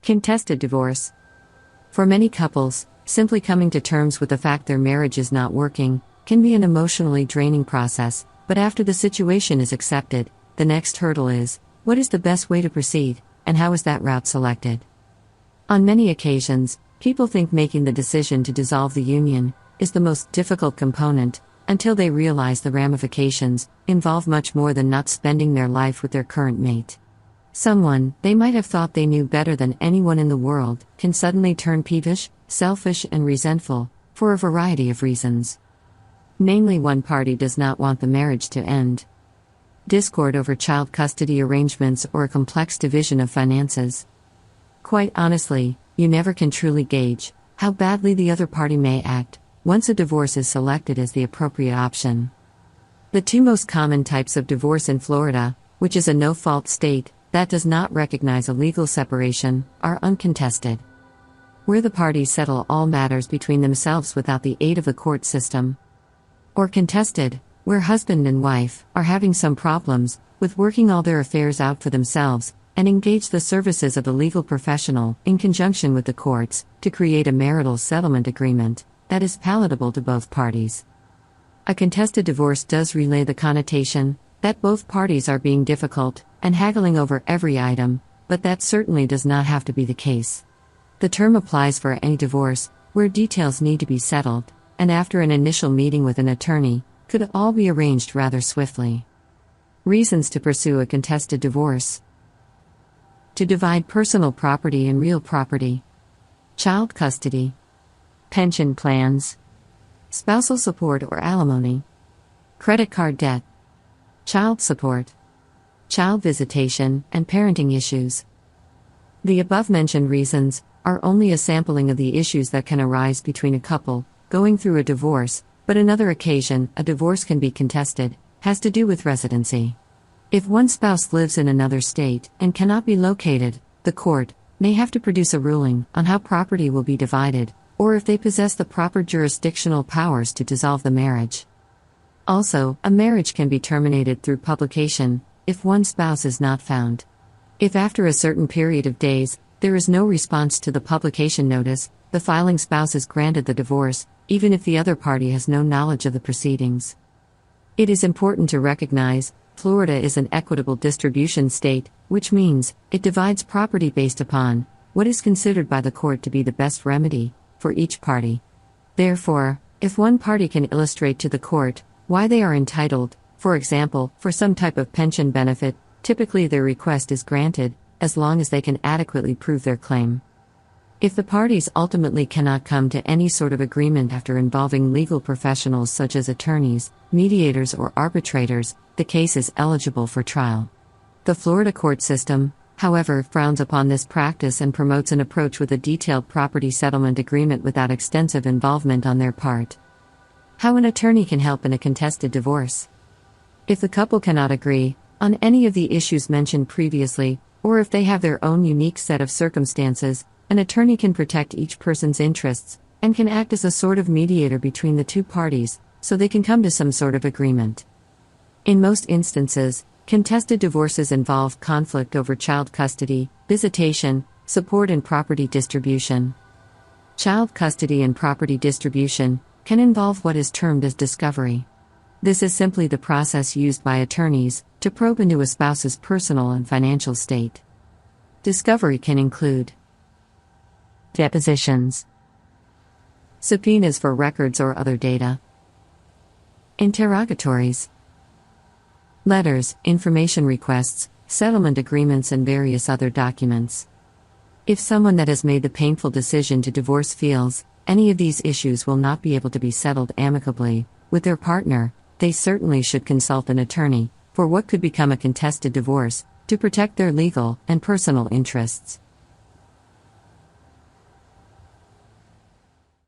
Contested divorce. For many couples, simply coming to terms with the fact their marriage is not working can be an emotionally draining process, but after the situation is accepted, the next hurdle is, what is the best way to proceed, and how is that route selected? On many occasions, people think making the decision to dissolve the union is the most difficult component, until they realize the ramifications involve much more than not spending their life with their current mate. Someone they might have thought they knew better than anyone in the world can suddenly turn peevish, selfish, and resentful, for a variety of reasons. Namely, one party does not want the marriage to end. Discord over child custody arrangements or a complex division of finances. Quite honestly, you never can truly gauge how badly the other party may act once a divorce is selected as the appropriate option. The two most common types of divorce in Florida, which is a no-fault state that does not recognize a legal separation, are uncontested, where the parties settle all matters between themselves without the aid of the court system. Or contested, where husband and wife are having some problems with working all their affairs out for themselves and engage the services of a legal professional in conjunction with the courts to create a marital settlement agreement that is palatable to both parties. A contested divorce does relay the connotation that both parties are being difficult and haggling over every item, but that certainly does not have to be the case. The term applies for any divorce where details need to be settled, and after an initial meeting with an attorney, could all be arranged rather swiftly. Reasons to pursue a contested divorce: to divide personal property and real property, child custody, pension plans, spousal support or alimony, credit card debt, child support, child visitation, and parenting issues. The above-mentioned reasons are only a sampling of the issues that can arise between a couple going through a divorce, but another occasion a divorce can be contested has to do with residency. If one spouse lives in another state and cannot be located, the court may have to produce a ruling on how property will be divided, or if they possess the proper jurisdictional powers to dissolve the marriage. Also, a marriage can be terminated through publication if one spouse is not found. If after a certain period of days there is no response to the publication notice, the filing spouse is granted the divorce, even if the other party has no knowledge of the proceedings. It is important to recognize Florida is an equitable distribution state, which means it divides property based upon what is considered by the court to be the best remedy for each party. Therefore, if one party can illustrate to the court why they are entitled, for example, for some type of pension benefit, typically their request is granted, as long as they can adequately prove their claim. If the parties ultimately cannot come to any sort of agreement after involving legal professionals such as attorneys, mediators, or arbitrators, the case is eligible for trial. The Florida court system, however, frowns upon this practice and promotes an approach with a detailed property settlement agreement without extensive involvement on their part. How an attorney can help in a contested divorce. If the couple cannot agree on any of the issues mentioned previously, or if they have their own unique set of circumstances, an attorney can protect each person's interests and can act as a sort of mediator between the two parties so they can come to some sort of agreement. In most instances, contested divorces involve conflict over child custody, visitation, support, and property distribution. Child custody and property distribution can involve what is termed as discovery. This is simply the process used by attorneys to probe into a spouse's personal and financial state. Discovery can include depositions, subpoenas for records or other data, interrogatories, letters, information requests, settlement agreements, and various other documents. If someone that has made the painful decision to divorce feels any of these issues will not be able to be settled amicably with their partner, they certainly should consult an attorney for what could become a contested divorce to protect their legal and personal interests.